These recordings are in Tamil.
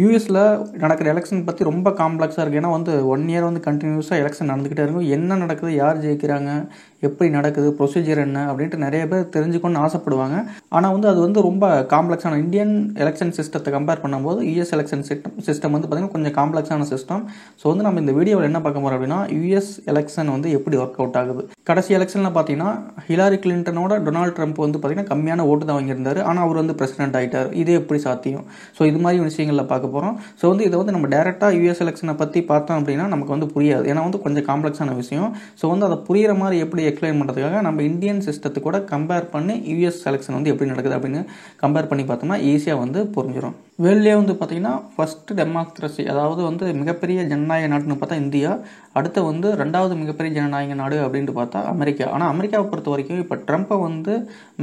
யூஎஸில் நடக்கிற எலெக்ஷன் பற்றி ரொம்ப காம்ப்ளெக்ஸாக இருக்குது. ஏன்னா வந்து 1 இயர் வந்து கண்டினியூஸாக எலெக்ஷன் நடந்துக்கிட்டே இருக்கும். என்ன நடக்குது, யார் ஜெயிக்கிறாங்க, எப்படி நடக்குது, ப்ரொசீஜர் என்ன அப்படின்ட்டு நிறைய பேர் தெரிஞ்சுக்கணும்னு ஆசைப்படுவாங்க. ஆனால் வந்து அது வந்து ரொம்ப காம்ப்ளெக்ஸான இந்தியன் எலெக்ஷன் சிஸ்டத்தை கம்பேர் பண்ணும்போது யூஎஸ் எலெக்ஷன் சிஸ்டம் வந்து பார்த்திங்கன்னா கொஞ்சம் காம்ப்ளெக்ஸான சிஸ்டம். ஸோ வந்து நம்ம இந்த வீடியோவில் என்ன பார்க்க போகிறோம் அப்படின்னா, யூஎஸ் எலெக்ஷன் வந்து எப்படி ஒர்க் அவுட் ஆகுது. கடைசி எலெக்ஷனில் பார்த்தீங்கன்னா ஹிலாரி கிளின்டனோட டொனால்ட் ட்ரம்ப் வந்து பார்த்திங்கன்னா கம்மியான ஓட்டு தான் வாங்கியிருந்தார். ஆனால் அவர் வந்து பிரசிடென்ட் ஆகிட்டார். இது எப்படி சாத்தியம்? ஸோ இது மாதிரி விஷயங்களில் பார்க்க போகிறோம். ஸோ வந்து இதை வந்து நம்ம டேரெக்டாக யூஎஸ் எலெக்ஷனை பற்றி பார்த்தோம் அப்படின்னா நமக்கு வந்து புரியாது. ஏன்னா வந்து கொஞ்சம் காம்ப்ளெக்ஸான விஷயம். ஸோ வந்து அதை புரிகிற மாதிரி எப்படி எக்ஸ்பிளைன் பண்ணுறதுக்காக நம்ம இந்தியன் சிஸ்டத்தை கூட கம்பேர் பண்ணி யூஎஸ் எலெக்ஷன் வந்து எப்படி நடக்குது அப்படின்னு கம்பேர் பண்ணி பார்த்தோம்னா ஈஸியாக வந்து புரிஞ்சிடும். வேர்ல்ட்லேயே வந்து பார்த்திங்கன்னா ஃபஸ்ட்டு டெமோக்ரஸி, அதாவது வந்து மிகப்பெரிய ஜனநாயக நாடுன்னு பார்த்தா இந்தியா, அடுத்து வந்து 2வது மிகப்பெரிய ஜனநாயக நாடு அப்படின்ட்டு பார்த்தா அமெரிக்கா. ஆனால் அமெரிக்காவை பொறுத்த வரைக்கும் இப்போ ட்ரம்ப்பை வந்து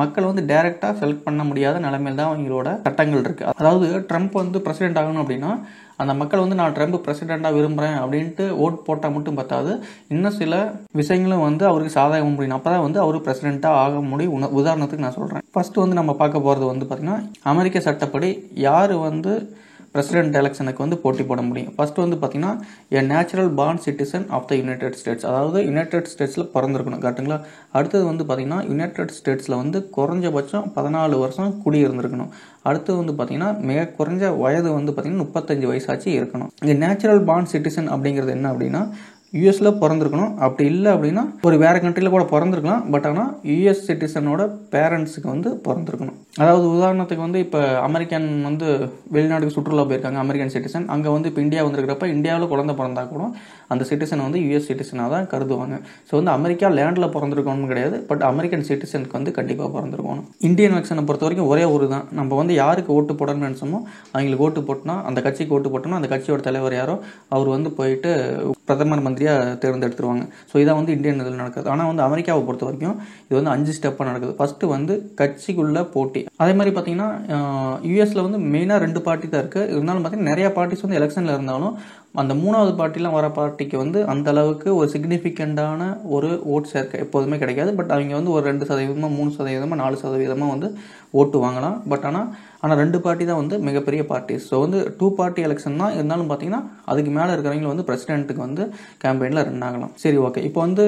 மக்கள் வந்து டைரெக்டாக செலக்ட் பண்ண முடியாத நிலைமையில் தான் அவங்களோட சட்டங்கள் இருக்குது. அதாவது ட்ரம்ப் வந்து பிரசிடென்ட் ஆகணும் அப்படின்னா அந்த மக்கள் வந்து நான் ட்ரம்ப் பிரசிடெண்ட்டாக விரும்புகிறேன் அப்படின்ட்டு ஓட் போட்டால் மட்டும் பார்த்தாது, இன்னும் சில விஷயங்களும் வந்து அவருக்கு சாதகம் முடியும். அப்போ தான் வந்து அவர் பிரசிடெண்ட்டாக ஆக முடியும். உதாரணத்துக்கு நான் சொல்கிறேன். ஃபஸ்ட்டு வந்து நம்ம பார்க்க போகிறது வந்து பார்த்திங்கன்னா அமெரிக்க சட்டப்படி யார் வந்து பிரசிடென்ட் எலெக்ஷனுக்கு வந்து போட்டி போட முடியும். ஃபர்ஸ்ட் வந்து பார்த்தீங்கன்னா a natural born citizen of the United States, அதாவது யுனைடெட் ஸ்டேட்ஸில் பிறந்திருக்கணும். கரெக்டுங்களா? அடுத்தது வந்து பார்த்தீங்கன்னா யுனைடெட் ஸ்டேட்ஸில் வந்து குறைஞ்சபட்சம் 14 வருஷம் குடியிருந்திருக்கணும். அடுத்து வந்து பார்த்தீங்கன்னா மிக குறைஞ்ச வயது வந்து பார்த்தீங்கன்னா 35 வயசாச்சு இருக்கணும். இங்கே நேச்சுரல் பார்ன் சிட்டிசன் அப்படிங்கிறது என்ன அப்படின்னா யூஎஸில் பிறந்திருக்கணும். அப்படி இல்லை அப்படின்னா ஒரு வேறு கண்ட்ரியில் கூட பிறந்திருக்கலாம். பட் ஆனால் யூஎஸ் சிட்டிசனோட பேரண்ட்ஸுக்கு வந்து பிறந்திருக்கணும். அதாவது உதாரணத்துக்கு வந்து இப்போ அமெரிக்கன் வந்து வெளிநாட்டுக்கு சுற்றுலா போயிருக்காங்க, அமெரிக்கன் சிட்டிசன். அங்கே வந்து இப்போ இந்தியா வந்துருக்கிறப்ப இந்தியாவில் குழந்தை பிறந்தா கூட அந்த சிட்டிசனை வந்து யூஎஸ் சிட்டிசனாக தான் கருதுவாங்க. ஸோ வந்து அமெரிக்கா லேண்டில் பிறந்திருக்கணும்னு கிடையாது, பட் அமெரிக்கன் சிட்டிசனுக்கு வந்து கண்டிப்பாக பிறந்திருக்கணும். இந்தியன் எலெக்ஷனை பொறுத்த வரைக்கும் ஒரே ஒரு தான். நம்ம வந்து யாருக்கு ஓட்டு போடணும்னு நினச்சோமோ அவங்களுக்கு ஓட்டு போட்டோம்னா, அந்த கட்சிக்கு ஓட்டு போட்டோம்னா அந்த கட்சியோட தலைவர் யாரோ அவர் வந்து போயிட்டு பிரதமர் மந்திரியாக தேர்ந்தெடுத்துருவாங்க. ஸோ இதான் வந்து இந்தியன் இதில் நடக்குது. ஆனால் வந்து அமெரிக்காவை பொறுத்த வரைக்கும் இது வந்து 5 ஸ்டெப்பாக நடக்குது. ஃபஸ்ட்டு வந்து கட்சிக்குள்ள போட்டி. அதே மாதிரி பார்த்தீங்கன்னா யூஎஸில் வந்து மெயினாக 2 பார்ட்டி தான் இருக்குது. இருந்தாலும் பார்த்தீங்கன்னா நிறையா பார்ட்டிஸ் வந்து எலெக்ஷனில் இருந்தாலும் அந்த 3வது பார்ட்டிலாம் வர பார்ட்டிக்கு வந்து அந்த அளவுக்கு ஒரு சிக்னிஃபிகண்டான ஒரு ஓட் சேர்க்க எப்போதுமே கிடைக்காது. பட் அவங்க வந்து ஒரு 2%, 3%, 4% வந்து ஓட்டு வாங்கலாம். பட் ஆனால் 2 பார்ட்டி தான் வந்து மிகப்பெரிய பார்ட்டிஸ். ஸோ வந்து 2 பார்ட்டி எலெக்ஷன் தான். இருந்தாலும் பார்த்தீங்கன்னா அதுக்கு மேலே இருக்கிறவங்க வந்து பிரசிடென்ட்டுக்கு வந்து கேம்பெயினில் ரன் ஆகலாம். சரி, ஓகே. இப்போ வந்து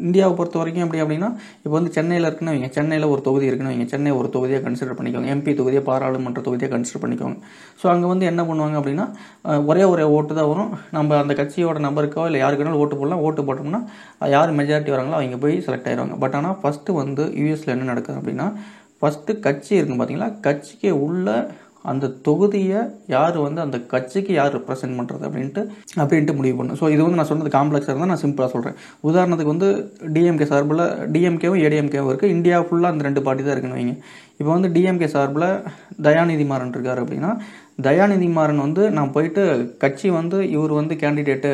இந்தியாவை பொறுத்த வரைக்கும் எப்படி அப்படின்னா இப்போ வந்து சென்னையில் இருக்குன்னு வைங்க, சென்னையில் ஒரு தொகுதி இருக்குன்னு வைங்க, சென்னை ஒரு தொகுதியாக கன்சிடர் பண்ணிக்கோங்க, எம்பி தொகுதியை, பாராளுமன்ற தொகுதியாக கன்சிடர் பண்ணிக்கோங்க. ஸோ அங்கே வந்து என்ன பண்ணுவாங்க அப்படின்னா ஒரே ஓட்டு தான் வரும். நம்ம அந்த கட்சியோட நம்பருக்கோ இல்லை யாருக்கு வேணாலும் ஓட்டு போடலாம். ஓட்டு போட்டோம்னா யார் மெஜாரிட்டி வராங்களோ அவங்க போய் செலக்ட் ஆயிடுவாங்க. பட் ஆனால் ஃபஸ்ட்டு வந்து யூஎஸில் என்ன நடக்குது அப்படின்னா ஃபஸ்ட்டு கட்சி இருக்குன்னு பார்த்தீங்களா, கட்சிக்கு உள்ள அந்த தொகுதியை யார் வந்து அந்த கட்சிக்கு யார் ரெப்ரசென்ட் பண்ணுறது அப்படின்ட்டு முடிவு பண்ணும். ஸோ இது வந்து நான் சொன்னது காம்ப்ளெக்ஸாக இருந்தால் நான் சிம்பிளாக சொல்கிறேன். உதாரணத்துக்கு வந்து டிஎம்கே சார்பில் டிஎம்கேவும் ஏடிஎம்கேவும் இருக்குது. இந்தியா ஃபுல்லாக அந்த 2 பார்ட்டி தான் இருக்குன்னு வைங்க. இப்போ வந்து டிஎம்கே சார்பில் தயாநிதி மாறன் இருக்கார் அப்படின்னா தயாநிதி மாறன் வந்து நான் போயிட்டு கட்சி வந்து இவர் வந்து கேண்டிடேட்டு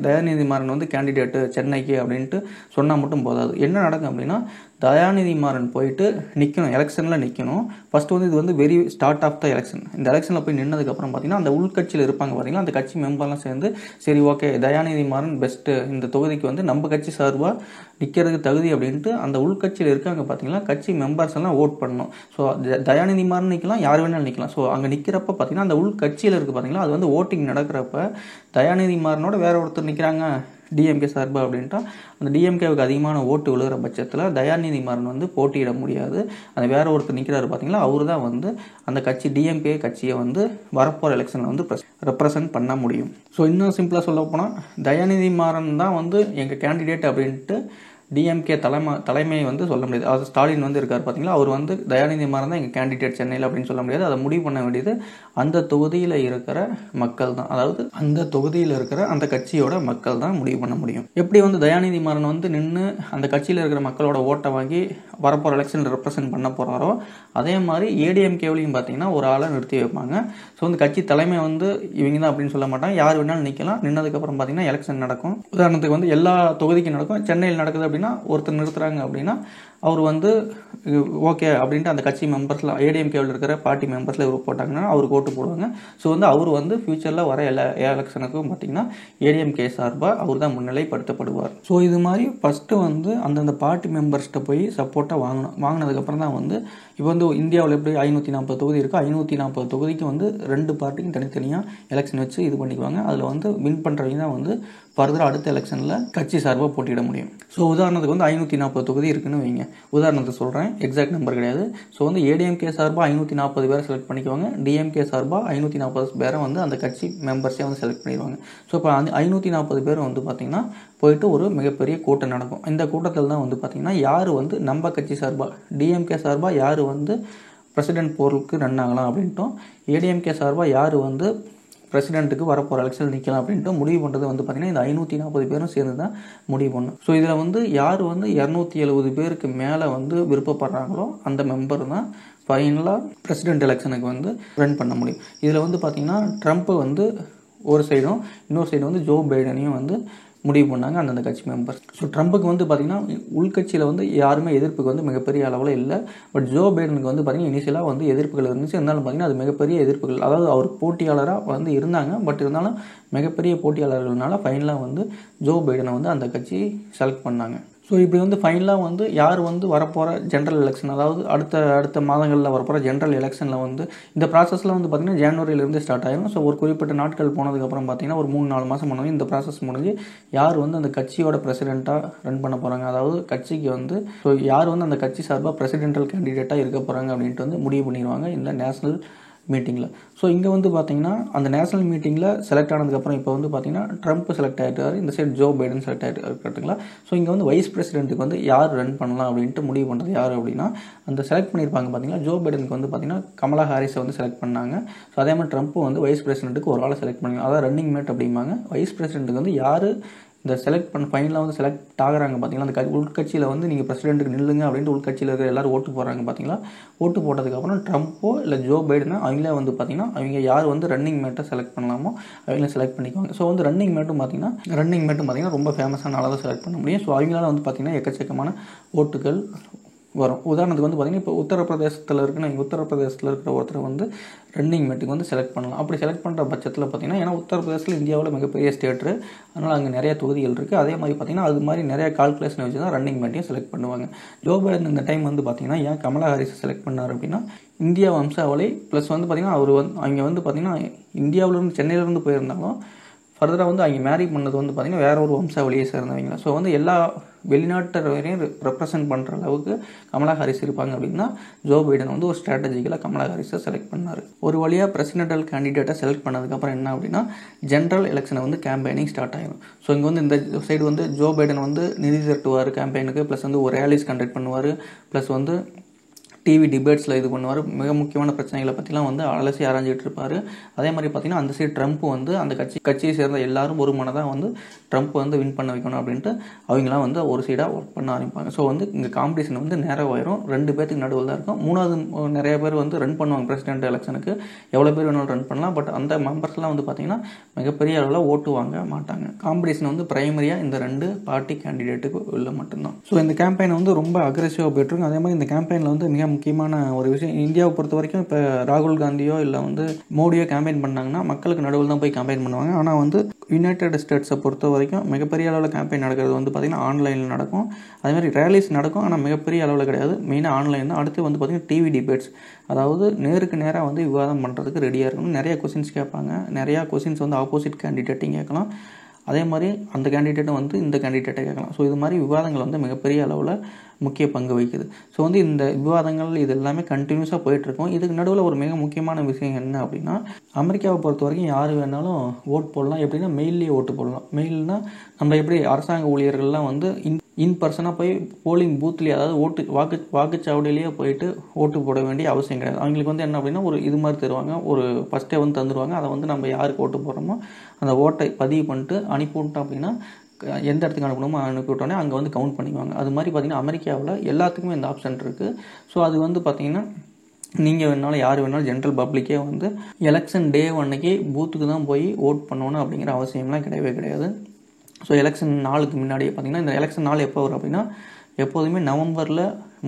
தயாநிதி மாறன் வந்து கேண்டிடேட்டு சென்னைக்கு அப்படின்ட்டு சொன்னால் மட்டும் போதாது. என்ன நடக்கும் அப்படின்னா தயாநிதி மாறன் போயிட்டு நிற்கணும், எலெக்ஷனில் நிற்கணும். ஃபஸ்ட்டு வந்து இது வந்து very start of the election. இந்த எலெக்ஷனில் போய் நின்னதுக்கப்புறம் பார்த்தீங்கன்னா அந்த உள்கட்சியில் இருப்பாங்க பார்த்தீங்கன்னா அந்த கட்சி மெம்பர்லாம் சேர்ந்து சரி, ஓகே, தயாநிதி மாறன் பெஸ்ட்டு, இந்த தொகுதிக்கு வந்து நம்ம கட்சி சார்பாக நிற்கிறதுக்கு தகுதி அப்படின்ட்டு அந்த உள்கட்சியில் இருக்காங்க பார்த்தீங்கன்னா கட்சி மெம்பர்ஸ் எல்லாம் ஓட் பண்ணணும். ஸோ தயாநிதி மாறன் நிற்கலாம், யார் வேணாலும் நிற்கலாம். ஸோ அங்கே நிற்கிறப்ப பார்த்தீங்கன்னா அந்த உள்கட்சியில் இருக்குது பார்த்தீங்களா, அது வந்து ஓட்டிங் நடக்கிறப்ப தயாநிதி மாறனோட வேற ஒருத்தர் நிற்கிறாங்க டிஎம்கே சார்பு அப்படின்ட்டா அந்த டிஎம்கேவுக்கு அதிகமான ஓட்டு விழுகிற பட்சத்தில் தயாநிதி மாறன் வந்து போட்டியிட முடியாது. அந்த வேற ஒருத்தர் நிற்கிறாரு பார்த்தீங்களா, அவரு தான் வந்து அந்த கட்சி டிஎம்கே கட்சியை வந்து வரப்போகிற எலெக்ஷனில் வந்து ரெப்ரசன்ட் பண்ண முடியும். ஸோ இன்னும் சிம்பிளாக சொல்ல போனால் தயாநிதி மாறன் தான் வந்து எங்கள் கேண்டிடேட் அப்படின்ட்டு டிஎம்கே தலைமை வந்து சொல்ல முடியாது. அது ஸ்டாலின் வந்து இருக்கார் பார்த்தீங்களா, அவர் வந்து தயாநிதி மாறன் தான் எங்கள் கேண்டிடேட் சென்னையில் அப்படின்னு சொல்ல முடியாது. அதை முடிவு பண்ண வேண்டியது அந்த தொகுதியில் இருக்கிற மக்கள் தான். அதாவது அந்த தொகுதியில் இருக்கிற அந்த கட்சியோட மக்கள் தான் முடிவு பண்ண முடியும். எப்படி வந்து தயாநிதி மாறன் வந்து நின்று அந்த கட்சியில் இருக்கிற மக்களோட ஓட்டை வாங்கி வரப்போகிற எலெக்ஷனில் ரெப்ரசென்ட் பண்ண போகிறாரோ அதே மாதிரி ஏடிஎம்கேவிலையும் பார்த்தீங்கன்னா ஒரு ஆளை நிறுத்தி வைப்பாங்க. ஸோ வந்து கட்சி தலைமை வந்து இவங்க தான் அப்படின்னு சொல்ல மாட்டாங்க, யார் வேணாலும் நிற்கலாம். நின்னதுக்கப்புறம் பார்த்தீங்கன்னா எலெக்ஷன் நடக்கும். உதாரணத்துக்கு வந்து எல்லா தொகுதிக்கும் நடக்கும். சென்னையில் நடக்குது அப்படின்னா ஒருத்தர் நிறுத்துறாங்க அப்படின்னா அவர் வந்து ஓகே அப்படின்ட்டு அந்த கட்சி மெம்பர்ஸில் ஏடிஎம்கேவில் இருக்கிற பார்ட்டி மெம்பர்ஸில் இவர் போட்டாங்கன்னா அவருக்கு ஓட்டு போடுவாங்க. ஸோ வந்து அவர் வந்து ஃபியூச்சரில் வர எலெக்ஷனுக்கும் பார்த்தீங்கன்னா ஏடிஎம்கே சார்பாக அவர் தான் முன்னிலைப்படுத்தப்படுவார். ஸோ இது மாதிரி ஃபஸ்ட்டு வந்து அந்தந்த பார்ட்டி மெம்பர்ஸ்கிட்ட போய் சப்போர்ட்டாக வாங்கினதுக்கப்புறம் தான் வந்து இப்போ வந்து இந்தியாவில் எப்படி 540 தொகுதி இருக்கோ 540 தொகுதிக்கு வந்து 2 பார்ட்டிக்கும் தனித்தனியாக எலெக்ஷன் வச்சு இது பண்ணிக்குவாங்க. அதில் வந்து வின் பண்ணுறவங்க தான் வந்து ஃபர்தராக அடுத்த எலெக்ஷனில் கட்சி சார்பாக போட்டியிட முடியும். ஸோ உதாரணத்துக்கு வந்து 540 தொகுதி இருக்குன்னு வைங்க, உதாரணத்துக்கு சொல்கிறேன், எக்ஸாக்ட் நம்பர் கிடையாது. ஸோ வந்து ஏடிஎம்கே சார்பாக 540 பேரை செலக்ட் பண்ணிக்குவாங்க, டிஎம்கே சார்பாக 540 பேரை வந்து அந்த கட்சி மெம்பர்ஸே வந்து செலக்ட் பண்ணிடுவாங்க. ஸோ இப்போ அந்த 540 பேர் வந்து பார்த்திங்கன்னா போயிட்டு ஒரு மிகப்பெரிய கூட்டம் நடக்கும். இந்த கூட்டத்தில் தான் வந்து பார்த்திங்கன்னா யார் வந்து நம்ம கட்சி சார்பாக டிஎம்கே சார்பாக யார் வந்து பிரசிடென்ட் போருக்கு ரன் ஆகலாம் அப்படின்ட்டும், ஏடிஎம்கே சார்பாக யார் வந்து பிரசிடென்ட்டுக்கு வரப்போகிற எலெக்ஷன் நிற்கலாம் அப்படின்ட்டு முடிவு பண்ணுறது வந்து பார்த்திங்கன்னா இந்த 540 பேரும் சேர்ந்து தான் முடிவு பண்ணும். ஸோ இதில் வந்து யார் வந்து 270 பேருக்கு மேலே வந்து விருப்பப்படுறாங்களோ அந்த மெம்பர் தான் ஃபைனலாக பிரசிடென்ட் எலெக்ஷனுக்கு வந்து ரன் பண்ண முடியும். இதில் வந்து பார்த்திங்கன்னா ட்ரம்ப் வந்து ஒரு சைடும் இன்னொரு சைடு வந்து ஜோ பைடனையும் வந்து முடிவு பண்ணாங்க அந்தந்த கட்சி மெம்பர்ஸ். ஸோ ட்ரம்புக்கு வந்து பார்த்திங்கன்னா உள்கட்சியில் வந்து யாருமே எதிர்ப்புக்கு வந்து மிகப்பெரிய அளவில் இல்லை. பட் ஜோ பைடனுக்கு வந்து பார்த்திங்கன்னா இனிஷியலாக வந்து எதிர்ப்புகள் இருந்துச்சு. இருந்தாலும் பார்த்திங்கன்னா அது மிகப்பெரிய எதிர்ப்புகள், அதாவது அவர் போட்டியாளராக வந்து இருந்தாங்க. பட் இருந்தாலும் மிகப்பெரிய போட்டியாளர்கள்னால ஃபைனலாக வந்து ஜோ பைடனை வந்து அந்த கட்சி செலக்ட் பண்ணாங்க. ஸோ இப்படி வந்து ஃபைனலாக வந்து யார் வந்து வரப்போகிற ஜென்ரல் எலெக்ஷன், அதாவது அடுத்த மாதங்களில் வரப்போகிற ஜென்ரல் எலெக்ஷனில் வந்து இந்த ப்ராசஸில் வந்து பார்த்திங்கன்னா ஜனவரியிலேருந்து ஸ்டார்ட் ஆகிடும். ஸோ ஒரு குறிப்பிட்ட நாட்கள் போனதுக்கப்புறம் பார்த்திங்கன்னா ஒரு 3-4 மாதம் போனது இந்த ப்ராசஸ் முடிஞ்சு யார் வந்து அந்த கட்சியோட பிரசிடெண்ட்டாக ரன் பண்ண போகிறாங்க, அதாவது கட்சிக்கு வந்து ஸோ யார் வந்து அந்த கட்சி சார்பாக பிரசிடென்டல் கேண்டிடேட்டாக இருக்க போகிறாங்க அப்படின்ட்டு வந்து முடிவு பண்ணிடுவாங்க இந்த நேஷனல் மீட்டிங்கில். ஸோ இங்கே வந்து பார்த்திங்கன்னா அந்த நேஷனல் மீட்டிங்கில் செலக்ட் ஆனதுக்கப்புறம் இப்போ வந்து பார்த்திங்கன்னா ட்ரம்ப் செலக்ட் ஆகிட்டார், இந்த சைடு ஜோ பைடன் செலக்ட் ஆகிட்டுங்களா. ஸோ இங்கே வந்து வைஸ் பிரசிடென்ட்டுக்கு வந்து யார் ரன் பண்ணலாம் அப்படின்ட்டு முடிவு பண்ணுறது யார் அப்படின்னா அந்த செலக்ட் பண்ணியிருப்பாங்க பார்த்திங்கன்னா ஜோ பைடனுக்கு வந்து பார்த்திங்கன்னா கமலா ஹாரிஸை வந்து செலக்ட் பண்ணாங்க. ஸோ அதே மாதிரி ட்ரம்ப் வந்து வைஸ் பிரசிடென்ட்டுக்கு ஒரு ஆளை செலக்ட் பண்ணிங்க, அதாவது ரன்னிங் மேட் அப்படிம்பாங்க. வைஸ் பிரசிடென்ட்டுக்கு வந்து யார் இந்த செலக்ட் பண்ண ஃபைனலாக வந்து செலக்ட் ஆகிறாங்க பார்த்தீங்களா, அந்த உள்கட்சியில் வந்து நீங்கள் பிரசிடென்ட்டுக்கு நில்லுங்க அப்படின்ட்டு உள்கட்சியில் இருக்கிற எல்லாரும் ஓட்டு போடுறாங்க பார்த்தீங்களா. ஓட்டு போட்டதுக்கப்புறம் ட்ரம்ப்போ இல்லை ஜோ பைடனோ அவங்களே வந்து பார்த்திங்கன்னா அவங்க யார் வந்து ரன்னிங் மேட்டை செலக்ட் பண்ணலாமோ அவங்களே செலக்ட் பண்ணிக்குவாங்க. ஸோ வந்து ரன்னிங் மேட்டும் பார்த்திங்கன்னா ரொம்ப ஃபேமஸான ஆளாக தான் செலக்ட் பண்ண முடியும். ஸோ அவங்களால வந்து பார்த்திங்கன்னா எக்கச்சக்கமான ஓட்டுகள் வரும். உதாரணத்துக்கு வந்து பார்த்திங்கன்னா இப்போ உத்தரப்பிரதேசத்தில் இருக்கிற ஒருத்தர் வந்து ரன்னிங் மேட்டுக்கு வந்து செலக்ட் பண்ணலாம். அப்படி செலக்ட் பண்ணுற பட்சத்தில் பார்த்திங்கன்னா ஏன்னா உத்தரப்பிரதேசத்தில் இந்தியாவில் மிகப்பெரிய ஸ்டேட்டு, அதனால் அங்கே நிறைய தொகுதிகள் இருக்குது. அதே மாதிரி பார்த்திங்கன்னா அது மாதிரி நிறைய கால்குலேஷன் வச்சு தான் ரன்னிங் மேட்டையும் செலக்ட் பண்ணுவாங்க. ஜோ பைடன் இந்த டைம் வந்து பார்த்திங்கன்னா ஏன் கமலா ஹாரிஸை செலக்ட் பண்ணார் அப்படின்னா இந்தியா வம்சாவளி ப்ளஸ் வந்து பார்த்திங்கன்னா அவங்க வந்து பார்த்திங்கன்னா இந்தியாவிலேருந்து சென்னையிலேருந்து போயிருந்தாலும் ஃபர்தராக வந்து அவங்க மேரி பண்ணது வந்து பார்த்திங்கன்னா வேற ஒரு வம்சாவளியை சேர்ந்தவங்க. ஸோ வந்து எல்லா வெளிநாட்டவரையும் ரெப்ரசன்ட் பண்ணுற அளவுக்கு கமலா ஹாரிஸ் இருப்பாங்க அப்படின்னா ஜோ பைடன் வந்து ஒரு ஸ்ட்ராட்டஜிக்கலாக கமலா ஹாரிஸை செலக்ட் பண்ணார். ஒரு வழியாக பிரசிடென்டல் கேண்டிடேட்டை செலக்ட் பண்ணதுக்கப்புறம் என்ன அப்படின்னா ஜென்ரல் எலெக்ஷனை வந்து கேம்பெயினிங் ஸ்டார்ட் ஆகிடும். ஸோ இங்கே வந்து இந்த சைடு வந்து ஜோ பைடன் வந்து நிதி திரட்டுவார் கேம்பெயினுக்கு, ப்ளஸ் வந்து ஒரு ரேலிஸ் கண்டக்ட் பண்ணுவார், ப்ளஸ் வந்து டிவி டிபேட்ஸில் இது பண்ணுவார், மிக முக்கியமான பிரச்சனைகளை பற்றிலாம் வந்து அலசி ஆராய்ஞ்சிட்டு இருப்பார். அதே மாதிரி பார்த்திங்கன்னா அந்த சைடு ட்ரம்ப் வந்து அந்த கட்சியை சேர்ந்த எல்லாரும் ஒரு மனதாக வந்து ட்ரம்ப் வந்து வின் பண்ண வைக்கணும் அப்படின்ட்டு அவங்களாம் வந்து ஒரு சைடாக ஒர்க் பண்ண ஆரம்பிப்பாங்க. ஸோ வந்து இங்கே காம்படிஷன் வந்து நேரம் ஆயிரும், 2 பேருக்கு நடுவில் தான் இருக்கும். 3வது நிறைய பேர் வந்து ரன் பண்ணுவாங்க பிரசிடென்ட் எலெக்ஷனுக்கு, எவ்வளோ பேர் வேணாலும் ரன் பண்ணலாம். பட் அந்த மெம்பர்ஸ்லாம் வந்து பார்த்திங்கன்னா மிகப்பெரிய அளவில் ஓட்டு வாங்க மாட்டாங்க. காம்படிஷன் வந்து பிரைமரியாக இந்த 2 பார்ட்டி கேண்டிடேட்டுக்கு உள்ள மட்டும்தான். ஸோ இந்த கேம்பெயின் வந்து ரொம்ப அக்ரெசிவாக போய்ட்டுருக்கும். அதே மாதிரி இந்த கேம்பெயினில் வந்து மிக முக்கியமான ஒரு விஷயம், இந்தியாவை பொறுத்த வரைக்கும் இப்போ ராகுல் காந்தியோ இல்லை வந்து மோடியோ கேம்பெயின் பண்ணாங்கன்னா மக்களுக்கு நடுவில் தான் போய் கேம்பெயின் பண்ணுவாங்க. ஆனால் வந்து யுனைடெட் ஸ்டேட்ஸை பொறுத்த வரைக்கும் மிகப்பெரிய அளவில் கேம்பெயின் நடக்கிறது வந்து பார்த்திங்கன்னா ஆன்லைனில் நடக்கும். அதேமாதிரி ரேலிஸ் நடக்கும், ஆனால் மிகப்பெரிய அளவில் கிடையாது, மெயினாக ஆன்லைன் தான். அடுத்து வந்து பார்த்திங்கன்னா டிவி டிபேட்ஸ், அதாவது நேருக்கு நேராக வந்து விவாதம் பண்ணுறதுக்கு ரெடியாக இருக்கணும். நிறைய கொஸ்டின்ஸ் கேட்பாங்க, நிறையா கொஸ்டின்ஸ் வந்து ஆப்போசிட் கேண்டிடேட்டையும் கேட்கலாம், அதே மாதிரி அந்த கேண்டிடேட்டும் வந்து இந்த கேண்டிடேட்டை கேட்கலாம். ஸோ இது மாதிரி விவாதங்கள் வந்து மிகப்பெரிய அளவில் முக்கிய பங்கு வகிக்குது. ஸோ வந்து இந்த விவாதங்கள் இது எல்லாமே கண்டினியூஸாக போயிட்டுருக்கும். இதுக்கு நடுவில் ஒரு மிக முக்கியமான விஷயம் என்ன அப்படின்னா அமெரிக்காவை பொறுத்த வரைக்கும் யார் வேணாலும் ஓட் போடலாம். எப்படின்னா மெயிலே ஓட்டு போடலாம். மெயில்னால் நம்ம எப்படி அரசாங்க ஊழியர்கள்லாம் வந்து இன் பர்சனாக போய் போலிங் பூத்லேயே, அதாவது வாக்குச்சாவடியிலேயே போயிட்டு ஓட்டு போட வேண்டிய அவசியம் கிடையாது. அவங்களுக்கு வந்து என்ன அப்படின்னா ஒரு இது மாதிரி தருவாங்க, ஒரு ஃபஸ்ட்டே வந்து தந்துடுவாங்க. அதை வந்து நம்ம யாருக்கு ஓட்டு போடுறோமோ அந்த ஓட்டை பதிவு பண்ணிட்டு அனுப்பிவிட்டோம் அப்படின்னா எந்த இடத்துக்கு அனுப்பணுமோ அனுப்பிவிட்டோன்னே அங்கே வந்து கவுண்ட் பண்ணிக்குவாங்க. அது மாதிரி பார்த்திங்கன்னா அமெரிக்காவில் எல்லாத்துக்குமே இந்த ஆப்ஷன் இருக்குது. ஸோ அது வந்து பார்த்திங்கன்னா நீங்கள் வேணாலும் யார் வேணாலும் ஜென்ரல் பப்ளிக்கே வந்து எலெக்ஷன் டே அன்னைக்கு பூத்துக்கு தான் போய் ஓட் பண்ணணும் அப்படிங்கிற அவசியம்லாம் கிடையவே கிடையாது. ஸோ எலெக்ஷன் நாளுக்கு முன்னாடியே பார்த்திங்கன்னா இந்த எலெக்ஷன் நாள் எப்போ வரும் அப்படின்னா எப்போதுமே நவம்பரில்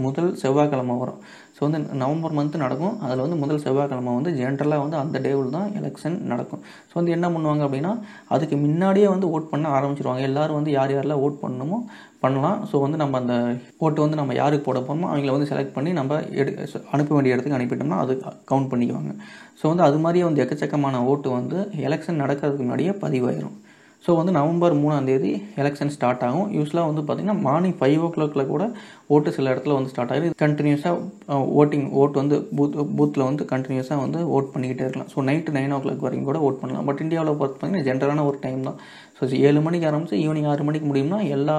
முதல் செவ்வாய்க்கிழமை வரும். ஸோ வந்து நவம்பர் மந்த்து நடக்கும். அதில் வந்து முதல் செவ்வாய்க்கிழமை வந்து ஜென்ரலாக வந்து அந்த டேவில் தான் எலெக்ஷன் நடக்கும். ஸோ வந்து என்ன பண்ணுவாங்க அப்படின்னா, அதுக்கு முன்னாடியே வந்து ஓட் பண்ண ஆரம்பிச்சிருவாங்க. எல்லோரும் வந்து யார் யாரெல்லாம் ஓட் பண்ணணுமோ பண்ணலாம். ஸோ வந்து நம்ம அந்த ஓட்டு வந்து நம்ம யாருக்கு போட போகிறோமோ அவங்கள வந்து செலக்ட் பண்ணி நம்ம அனுப்ப வேண்டிய இடத்துக்கு அனுப்பிட்டோம்னா அது கவுண்ட் பண்ணிக்குவாங்க. ஸோ வந்து அது மாதிரியே வந்து எக்கச்சக்கமான ஓட்டு வந்து எலெக்ஷன் நடக்கிறதுக்கு முன்னாடியே பதிவாயிரும். ஸோ வந்து நவம்பர் 3 எலெக்ஷன் ஸ்டார்ட் ஆகும். யூஸ்வலாக வந்து பார்த்திங்கன்னா மார்னிங் 5 o'clock கூட ஓட்டு சில இடத்துல வந்து ஸ்டார்ட் ஆகிடும். கண்டினியூஸாக ஓட்டு வந்து பூத்தில் வந்து கண்டினியூஸாக வந்து ஓட் பண்ணிக்கிட்டே இருக்கலாம். ஸோ நைட்டு 9 o'clock வரைக்கும் கூட ஓட் பண்ணலாம். பட் இந்தியாவில் பார்த்தீங்கன்னா ஜென்ரலான ஒரு டைம் தான். ஸோ 7 மணிக்கு ஆரம்பித்து ஈவினிங் 6 மணிக்கு முடியும்னா எல்லா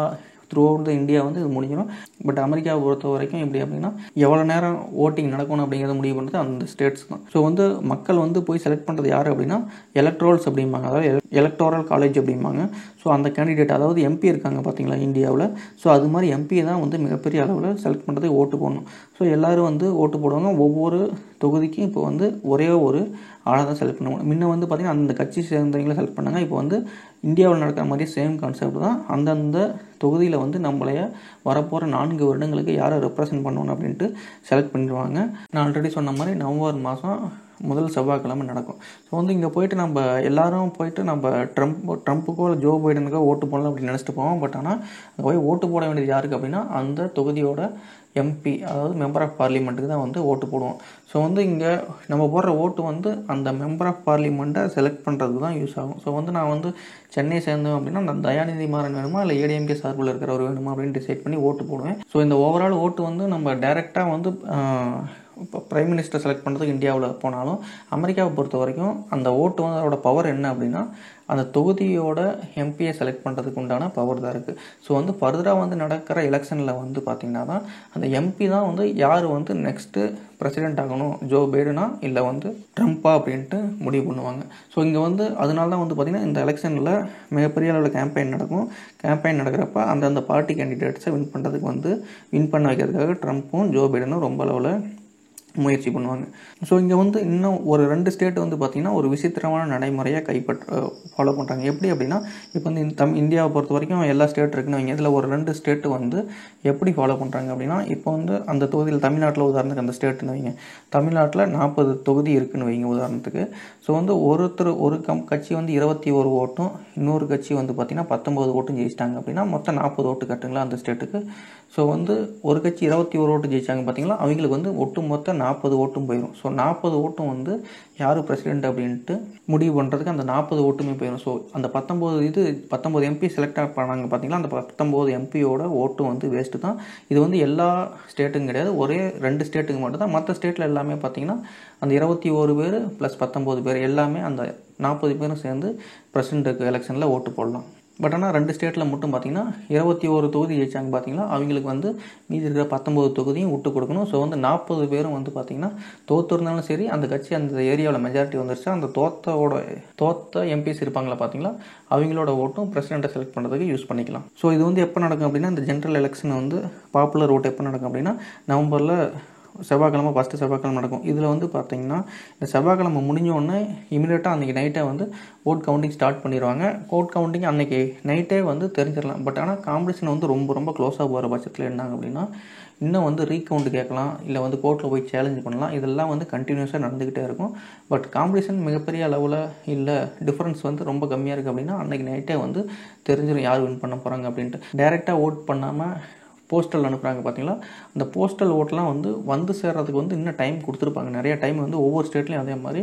த்ரூ அவுட் த இந்தியா வந்து இது முடிஞ்சிடும். பட் அமெரிக்காவை பொறுத்த வரைக்கும் எப்படி அப்படின்னா, எவ்வளோ நேரம் ஓட்டிங் நடக்கணும் அப்படிங்கிறத முடிவு பண்ணுறது அந்த ஸ்டேட்ஸ் தான். ஸோ வந்து மக்கள் வந்து போய் செலக்ட் பண்ணுறது யார் அப்படின்னா எலக்ட்ரோல்ஸ் அப்படிம்பாங்க, அதாவது எலக்டோரல் காலேஜ் அப்படிம்பாங்க. ஸோ அந்த கேண்டிடேட், அதாவது எம்பி இருக்காங்க பார்த்தீங்களா இந்தியாவில், ஸோ அது மாதிரி எம்பியை தான் வந்து மிகப்பெரிய அளவில் செலக்ட் பண்ணுறதுக்கு ஓட்டு போடணும். ஸோ எல்லோரும் வந்து ஓட்டு போடுவாங்க. ஒவ்வொரு தொகுதிக்கும் இப்போ வந்து ஒரே ஒரு ஆளை தான் செலக்ட் பண்ணுவாங்க. முன்ன வந்து பார்த்திங்கன்னா அந்த கட்சி சேர்ந்தவங்களை செலக்ட் பண்ணாங்க. இப்போ வந்து இந்தியாவில் நடக்கிற மாதிரி சேம் கான்செப்ட் தான். அந்தந்த தொகுதியில் வந்து நம்மளைய வரப்போகிற 4 வருடங்களுக்கு யாரை ரெப்ரசன்ட் பண்ணணும் அப்படின்ட்டு செலக்ட் பண்ணிடுவாங்க. நான் ஆல்ரெடி சொன்ன மாதிரி நவம்பர் மாதம் முதல் செவ்வாய்க்கிழமை நடக்கும். ஸோ வந்து இங்கே போயிட்டு நம்ம எல்லாரும் போயிட்டு நம்ம ட்ரம்ப்புக்கோ இல்லை ஜோ பைடனுக்கோ ஓட்டு போடலாம் அப்படின்னு நினச்சிட்டு போவோம். பட் ஆனால் அங்கே போய் ஓட்டு போட வேண்டியது யாருக்கு அப்படின்னா அந்த தொகுதியோட எம்பி, அதாவது மெம்பர் ஆஃப் பார்லிமெண்ட்டுக்கு தான் வந்து ஓட்டு போடுவோம். ஸோ வந்து இங்கே நம்ம போடுற ஓட்டு வந்து அந்த மெம்பர் ஆஃப் பார்லிமெண்ட்டை செலக்ட் பண்ணுறதுக்கு தான் யூஸ் ஆகும். ஸோ வந்து நான் வந்து சென்னை சேர்ந்தேன் அப்படின்னா அந்த தயாநிதி மாறன் வேணுமா இல்லை ஏடிஎம்கே சார்பில் இருக்கிறவர் வேணுமா அப்படின்னு டிசைட் பண்ணி ஓட்டு போடுவேன். ஸோ இந்த ஓவரால் ஓட்டு வந்து நம்ம டைரெக்டாக வந்து இப்போ பிரைம் மினிஸ்டர் செலக்ட் பண்ணுறதுக்கு இந்தியாவில் போனாலும் அமெரிக்காவை பொறுத்த வரைக்கும் அந்த ஓட்டு வந்து அதோட பவர் என்ன அப்படின்னா அந்த தொகுதியோட எம்பியை செலக்ட் பண்ணுறதுக்கு உண்டான பவர் தான் இருக்குது. ஸோ வந்து ஃபர்தராக வந்து நடக்கிற எலெக்ஷனில் வந்து பார்த்திங்கன்னா தான் அந்த எம்பி தான் வந்து யார் வந்து நெக்ஸ்ட்டு பிரசிடென்ட் ஆகணும், ஜோ பைடனா இல்லை வந்து ட்ரம்ப்பா அப்படின்ட்டு முடிவு பண்ணுவாங்க. ஸோ இங்கே வந்து அதனால தான் வந்து பார்த்திங்கன்னா இந்த எலெக்ஷனில் மிகப்பெரிய அளவில் கேம்பெயின் நடக்கும். கேம்பெயின் நடக்கிறப்ப அந்தந்த பார்ட்டி கேண்டிடேட்ஸை வின் பண்ணுறதுக்கு வந்து வின் பண்ண வைக்கிறதுக்காக ட்ரம்ப்பும் ஜோ பைடனும் ரொம்ப அளவில் முயற்சி பண்ணுவாங்க. ஸோ இங்கே வந்து இன்னும் ஒரு 2 ஸ்டேட் வந்து பார்த்திங்கன்னா ஒரு விசித்திரமான நடைமுறையை ஃபாலோ பண்ணுறாங்க. எப்படி அப்படின்னா, இப்போ வந்து இந்தியாவை பொறுத்த வரைக்கும் எல்லா ஸ்டேட் இருக்குன்னு வைங்க. இதில் ஒரு 2 ஸ்டேட்டு வந்து எப்படி ஃபாலோ பண்ணுறாங்க அப்படின்னா, இப்போ வந்து அந்த தொகுதியில் தமிழ்நாட்டில் உதாரணத்துக்கு அந்த ஸ்டேட்டுன்னு வைங்க, தமிழ்நாட்டில் 40 தொகுதி இருக்குன்னு வைங்க உதாரணத்துக்கு. ஸோ வந்து ஒரு கட்சி வந்து 21 ஓட்டும் இன்னொரு கட்சி வந்து பார்த்திங்கன்னா 19 ஓட்டும் ஜெயிச்சிட்டாங்க அப்படின்னா மொத்தம் 40 ஓட்டு கட்டுங்களா அந்த ஸ்டேட்டுக்கு. ஸோ வந்து ஒரு கட்சி 21 ஓட்டு ஜெயிச்சாங்க பார்த்தீங்களா, அவங்களுக்கு வந்து ஒட்டு மொத்தம் 40 ஓட்டும் போயிடும். ஸோ 40 ஓட்டும் வந்து யார் பிரசிடென்ட் அப்படின்ட்டு முடிவு பண்ணுறதுக்கு அந்த 40 ஓட்டுமே போயிடும். ஸோ அந்த 19 எம்பி செலக்ட் பண்ணாங்க பார்த்தீங்களா, அந்த 19 எம்பியோட ஓட்டும் வந்து வேஸ்ட்டு தான். இது வந்து எல்லா ஸ்டேட்டுக்கும் கிடையாது, ஒரே 2 ஸ்டேட்டுக்கு மட்டும் தான். மற்ற ஸ்டேட்டில் எல்லாமே பார்த்தீங்கன்னா அந்த 21 பேர் ப்ளஸ் 19 பேர் எல்லாமே அந்த 40 பேரும் சேர்ந்து பிரசிடென்ட்டுக்கு எலெக்ஷனில் ஓட்டு போடலாம். பட் ஆனால் 2 ஸ்டேட்டில் மட்டும் பார்த்திங்கன்னா 21 தொகுதி ஜெயிச்சாங்க பார்த்தீங்களா, அவங்களுக்கு வந்து மீதி இருக்கிற 19 தொகுதியும் விட்டு கொடுக்கணும். ஸோ வந்து 40 பேரும் வந்து பார்த்திங்கன்னா தோற்றுருந்தாலும் சரி, அந்த கட்சி அந்த ஏரியாவில் மெஜாரிட்டி வந்துருச்சா அந்த தோத்த எம்பிஸ் இருப்பாங்களா பார்த்தீங்களா, அவங்களோட ஓட்டும் பிரசிடெண்ட்டை செலக்ட் பண்ணுறதுக்கு யூஸ் பண்ணிக்கலாம். ஸோ இது வந்து எப்போ நடக்கும் அப்படின்னா, இந்த ஜென்ரல் எலெக்ஷன் வந்து பாப்புலர் ஓட்டு எப்போ நடக்கும் அப்படின்னா நவம்பரில் செவ்வாய்க்கிழமை, ஃபஸ்ட்டு செவ்வாய்க்கிழமை நடக்கும். இதில் வந்து பார்த்திங்கன்னா இந்த செவ்வாய்க்கிழமை முடிஞ்சோடனே இமீடியட்டாக அன்றைக்கி நைட்டே வந்து ஓட் கவுண்டிங் ஸ்டார்ட் பண்ணிடுவாங்க. ஓட் கவுண்டிங் அன்றைக்கி நைட்டே வந்து தெரிஞ்சிடலாம். பட் ஆனால் காம்படிஷன் வந்து ரொம்ப ரொம்ப க்ளோஸாக போகிற பட்சத்தில் என்னாங்க அப்படின்னா இன்னும் வந்து ரீகவுண்ட் கேட்கலாம், இல்லை வந்து கோர்ட்டில் போய் சேலஞ்ச் பண்ணலாம். இதெல்லாம் வந்து கண்டினியூஸாக நடந்துக்கிட்டே இருக்கும். பட் காம்படிஷன் மிகப்பெரிய அளவில் இல்லை, டிஃப்ரென்ஸ் வந்து ரொம்ப கம்மியாக இருக்குது அப்படின்னா அன்றைக்கி நைட்டே வந்து தெரிஞ்சிடும் யார் வின் பண்ண போகிறாங்க அப்படின்ட்டு. டைரெக்டாக ஓட் பண்ணாமல் போஸ்டல் அனுப்புகிறாங்க பார்த்தீங்களா, அந்த போஸ்டல் ஓட்டெலாம் வந்து சேர்றதுக்கு வந்து இன்னும் டைம் கொடுத்துருப்பாங்க. நிறைய டைம் வந்து ஒவ்வொரு ஸ்டேட்லேயும் அதே மாதிரி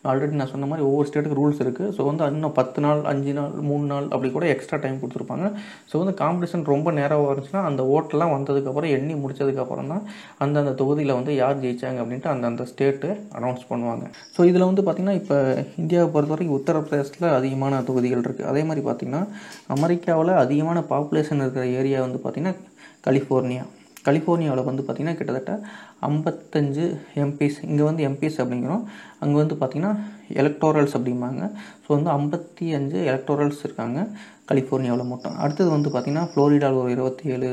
ஆல்ரெடி நான் சொன்ன மாதிரி ஒவ்வொரு ஸ்டேட்டுக்கு ரூல்ஸ் இருக்குது. ஸோ வந்து இன்னும் 10 நாள், 5 நாள், 3 நாள் அப்படி கூட எக்ஸ்ட்ரா டைம் கொடுத்துருப்பாங்க. ஸோ வந்து காம்படிஷன் ரொம்ப நேரமாக இருந்துச்சுன்னா அந்த ஓட்டெல்லாம் வந்ததுக்கப்புறம் எண்ணி முடிச்சதுக்கப்புறம் தான் அந்தந்த தொகுதியில் வந்து யார் ஜெயிச்சாங்க அப்படின்ட்டு அந்தந்த ஸ்டேட்டு அனௌன்ஸ் பண்ணுவாங்க. ஸோ இதில் வந்து பார்த்திங்கன்னா இப்போ இந்தியாவை பொறுத்த வரைக்கும் உத்தரப்பிரதேசத்தில் அதிகமான தொகுதிகள் இருக்குது. அதே மாதிரி பார்த்திங்கன்னா அமெரிக்காவில் அதிகமான பாப்புலேஷன் இருக்கிற ஏரியா வந்து பார்த்திங்கன்னா கலிஃபோர்னியாவில் வந்து பார்த்திங்கன்னா கிட்டத்தட்ட 55 எம்பிஸ். இங்கே வந்து எம்பிஸ் அப்படிங்கிறோம், அங்கே வந்து பார்த்திங்கன்னா எலக்டோரல்ஸ் அப்படிம்பாங்க. ஸோ வந்து 55 எலக்டோரல்ஸ் இருக்காங்க கலிஃபோர்னியாவில் மட்டும். அடுத்தது வந்து பார்த்திங்கன்னா ஃப்ளோரிடாவில் ஒரு 27,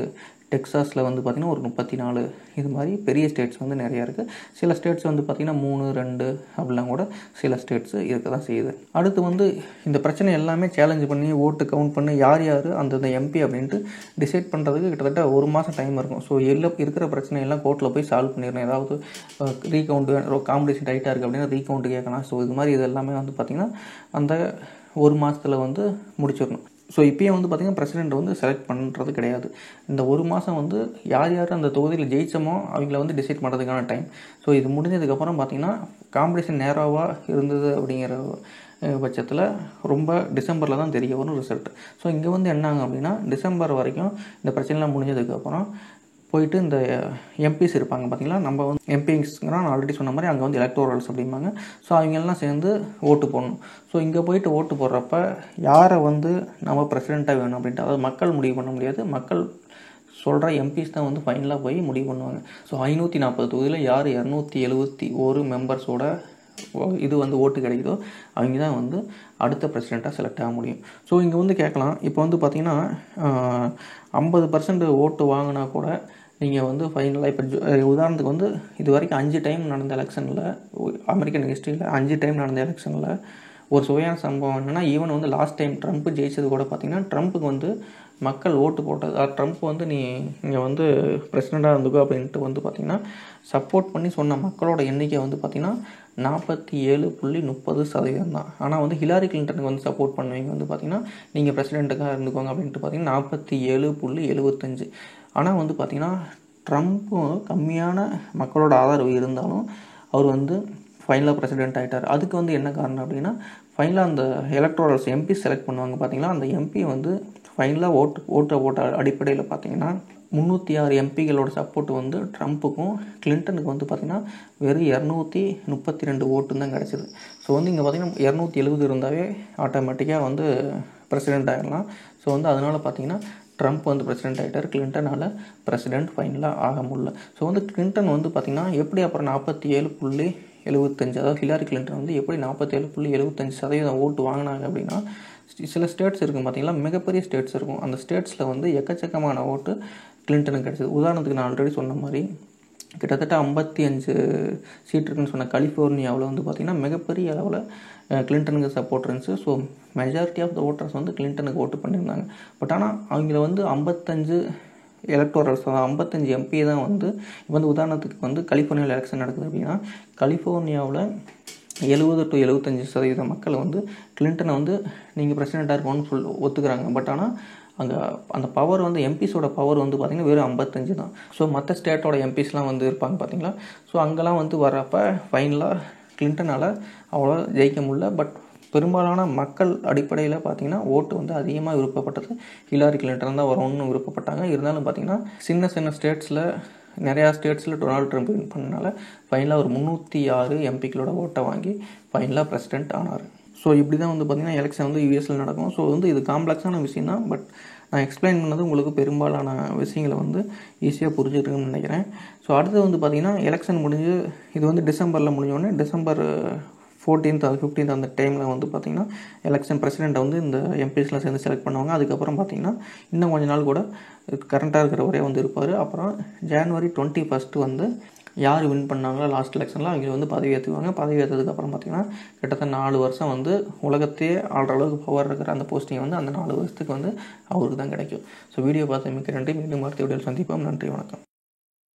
டெக்சாஸில் வந்து பார்த்திங்கன்னா ஒரு 34. இது மாதிரி பெரிய ஸ்டேட்ஸ் வந்து நிறையா இருக்குது. சில ஸ்டேட்ஸ் வந்து பார்த்திங்கன்னா 3, 2 அப்படிலாம் கூட சில ஸ்டேட்ஸு இருக்க தான் செய்யுது. அடுத்து வந்து இந்த பிரச்சனை எல்லாமே சேலஞ்ச் பண்ணி ஓட்டு கவுண்ட் பண்ணி யார் யார் அந்தந்த எம்பி அப்படின்ட்டு டிசைட் பண்ணுறதுக்கு கிட்டத்தட்ட 1 மாதம் டைம் இருக்கும். ஸோ இருக்கிற பிரச்சனையெல்லாம் கோர்ட்டில் போய் சால்வ் பண்ணிடணும். ஏதாவது ரீகவுண்ட்டு காம்படிஷன் டைட்டாக இருக்குது அப்படின்னா ரீகவுண்ட்டு கேட்கலாம். ஸோ இது மாதிரி இது எல்லாமே வந்து பார்த்திங்கன்னா அந்த 1 மாதத்தில் வந்து முடிச்சிடணும். ஸோ இப்போயும் வந்து பார்த்திங்கன்னா பிரசிடெண்ட் வந்து செலக்ட் பண்ணுறது கிடையாது. இந்த 1 மாதம் வந்து யார் யார் அந்த தொகுதியில் ஜெயிச்சமோ அவங்கள வந்து டிசைட் பண்ணுறதுக்கான டைம். ஸோ இது முடிஞ்சதுக்கப்புறம் பார்த்திங்கன்னா காம்படிஷன் நேராவாக இருந்தது அப்படிங்கிற பட்சத்தில் ரொம்ப டிசம்பரில் தான் தெரிய வரும் ரிசல்ட். ஸோ இங்கே வந்து என்னாங்க அப்படின்னா டிசம்பர் வரைக்கும் இந்த பிரச்சனைலாம் முடிஞ்சதுக்கப்புறம் போயிட்டு இந்த எம்பிஸ் இருப்பாங்க பார்த்திங்களா, நம்ம வந்து எம்பிங்ஸ்ங்கிறோம் நான் ஆல்ரெடி சொன்ன மாதிரி அங்கே வந்து எலக்டோரல்ஸ் அப்படிம்பாங்க. ஸோ அவங்கெல்லாம் சேர்ந்து ஓட்டு போடணும். ஸோ இங்கே போயிட்டு ஓட்டு போடுறப்ப யாரை வந்து நம்ம பிரசிடெண்ட்டாக வேணும் அப்படின்ட்டு, அதாவது மக்கள் முடிவு பண்ண முடியாது, மக்கள் சொல்கிற எம்பிஸ் தான் வந்து ஃபைனலாக போய் முடிவு பண்ணுவாங்க. ஸோ 540 தொகுதியில் யார் 271 மெம்பர்ஸோட இது வந்து ஓட்டு கிடைக்குதோ அவங்க தான் வந்து அடுத்த பிரசிடெண்ட்டாக செலக்ட் ஆக முடியும். ஸோ இங்கே வந்து கேட்கலாம், இப்போ வந்து பார்த்திங்கன்னா 50% ஓட்டு வாங்கினா கூட நீங்கள் வந்து ஃபைனலாக இப்போ உதாரணத்துக்கு வந்து இது வரைக்கும் 5 டைம் நடந்த எலெக்ஷனில் அமெரிக்கன் ஹிஸ்ட்ரியில் 5 டைம் நடந்த எலெக்ஷனில் ஒரு சுவையான சம்பவம் என்னென்னா, ஈவன் வந்து லாஸ்ட் டைம் ட்ரம்ப் ஜெயிச்சது கூட பார்த்திங்கன்னா ட்ரம்ப்புக்கு வந்து மக்கள் ஓட்டு போட்டது, ட்ரம்ப் வந்து நீ இங்கே வந்து பிரசிடெண்ட்டாக இருந்துக்கோ அப்படின்ட்டு வந்து பார்த்திங்கன்னா சப்போர்ட் பண்ணி சொன்ன மக்களோட எண்ணிக்கை வந்து பார்த்திங்கன்னா 47.30% தான். ஆனால் வந்து ஹிலாரி கிளின்டனுக்கு வந்து சப்போர்ட் பண்ணுவீங்க வந்து பார்த்திங்கன்னா நீங்கள் பிரசிடெண்ட்டுக்காக இருந்துக்கோங்க அப்படின்ட்டு பார்த்திங்கன்னா 47.75. ஆனால் வந்து பார்த்திங்கன்னா ட்ரம்ப்பும் கம்மியான மக்களோட ஆதரவு இருந்தாலும் அவர் வந்து ஃபைனலாக பிரசிடெண்ட் ஆகிட்டார். அதுக்கு வந்து என்ன காரணம் அப்படின்னா, ஃபைனலாக அந்த எலக்ட்ரோரல்ஸ் எம்பி செலக்ட் பண்ணுவாங்க பார்த்திங்களா, அந்த எம்பி வந்து ஃபைனலாக ஓட்ட அடிப்படையில் பார்த்திங்கன்னா 306 எம்பிகளோட சப்போர்ட் வந்து ட்ரம்ப்புக்கும் கிளின்டனுக்கு வந்து பார்த்திங்கன்னா வெறும் 232 ஓட்டு தான் கிடச்சிது. ஸோ வந்து இங்கே பார்த்திங்கன்னா 270 இருந்தாவே ஆட்டோமேட்டிக்காக வந்து பிரசிடெண்ட் ஆகிடலாம். ஸோ வந்து அதனால் பார்த்திங்கன்னா ட்ரம்ப் வந்து பிரசிடெண்ட் ஆகிட்டார், கிளின்டனால் பிரசிடெண்ட் ஃபைனலாக ஆக முடியல. ஸோ வந்து கிளின்டன் வந்து பார்த்திங்கன்னா எப்படி அப்புறம் 47.75, அதாவது ஹிலாரி கிளின்டன் வந்து எப்படி 47.75% ஓட்டு வாங்கினாங்க அப்படின்னா, சில ஸ்டேட்ஸ் இருக்கும் பார்த்திங்களா, மிகப்பெரிய ஸ்டேட்ஸ் இருக்கும். அந்த ஸ்டேட்ஸில் வந்து எக்கச்சக்கமான ஓட்டு கிளின்டனுக்கு கிடச்சிது. உதாரணத்துக்கு நான் ஆல்ரெடி சொன்ன மாதிரி கிட்டத்தட்ட 55 சீட் இருக்குன்னு சொன்ன கலிஃபோர்னியாவில் வந்து பார்த்திங்கன்னா மிகப்பெரிய அளவில் கிளின்டனுக்கு சப்போர்ட் இருந்துச்சு. So majority of the voters வந்து கிளின்டனுக்கு ஓட்டு பண்ணியிருந்தாங்க. பட் ஆனால் அவங்கள வந்து 55 எலக்டோரல்ஸ் 55 எம்பி தான் வந்து இப்போ வந்து உதாரணத்துக்கு வந்து கலிஃபோர்னியாவில் எலெக்ஷன் நடக்குது அப்படின்னா கலிஃபோர்னியாவில் 70 to 75% மக்கள் வந்து கிளின்டனை வந்து நீங்கள் பிரசிடெண்ட்டாக இருக்கணும்னு ஒத்துக்கிறாங்க. பட் ஆனால் அங்கே அந்த பவர் வந்து எம்பிஸோட பவர் வந்து பார்த்திங்கன்னா வெறும் 55 தான். ஸோ மற்ற ஸ்டேட்டோட எம்பிஸ்லாம் வந்து இருப்பாங்க பார்த்திங்களா. ஸோ அங்கெல்லாம் வந்து வர்றப்போ ஃபைனலாக கிளின்டனால் அவ்வளோ ஜெயிக்க முடியல. பட் பெரும்பாலான மக்கள் அடிப்படையில் பார்த்திங்கன்னா ஓட்டு வந்து அதிகமாக விருப்பப்பட்டது ஹிலாரி கிளின்டன் தான் வரும்னு விருப்பப்பட்டாங்க. இருந்தாலும் பார்த்திங்கன்னா சின்ன சின்ன ஸ்டேட்ஸில் நிறையா ஸ்டேட்ஸில் டொனால்டு ட்ரம்ப் வின் பண்ணனால ஃபைனலாக ஒரு 306 எம்பிக்களோட ஓட்டை வாங்கி ஃபைனலாக பிரசிடெண்ட் ஆனார். ஸோ இப்படி தான் வந்து பார்த்திங்கன்னா எலெக்ஷன் வந்து யூஎஸில் நடக்கும். ஸோ வந்து இது காம்ப்ளெக்ஸான விஷயம் தான். பட் நான் எக்ஸ்பிளைன் பண்ணது உங்களுக்கு பெரும்பாலான விஷயங்களை வந்து ஈஸியாக புரிஞ்சுருக்குன்னு நினைக்கிறேன். ஸோ அடுத்து வந்து பார்த்திங்கன்னா எலெக்ஷன் முடிஞ்சு இது வந்து டிசம்பரில் முடிஞ்சோடனே டிசம்பர் 14th or 15th அந்த டைமில் வந்து பார்த்திங்கன்னா எலெக்ஷன் பிரசிடெண்ட்டை வந்து இந்த எம்பிஸ்லாம் சேர்ந்து செலக்ட் பண்ணுவாங்க. அதுக்கப்புறம் பார்த்திங்கன்னா இன்னும் கொஞ்ச நாள் கூட கரண்ட்டாக இருக்கிறவரே வந்து இருப்பார். அப்புறம் January 21 வந்து யார் வின் பண்ணாங்களோ லாஸ்ட் எலெக்ஷனில் அவங்க வந்து பதவி ஏற்றுக்குவாங்க. பதவி ஏற்றதுக்கப்புறம் பார்த்திங்கன்னா கிட்டத்தட்ட 4 வருஷம் வந்து உலகத்தையே ஆள்ற அளவுக்கு பவர் இருக்கிற அந்த போஸ்டிங் வந்து அந்த 4 வருஷத்துக்கு வந்து அவருக்கு தான் கிடைக்கும். ஸோ வீடியோ பார்த்து மிக்க நன்றி. மீண்டும் அடுத்த வீடியோவில் சந்திப்போம். நன்றி, வணக்கம்.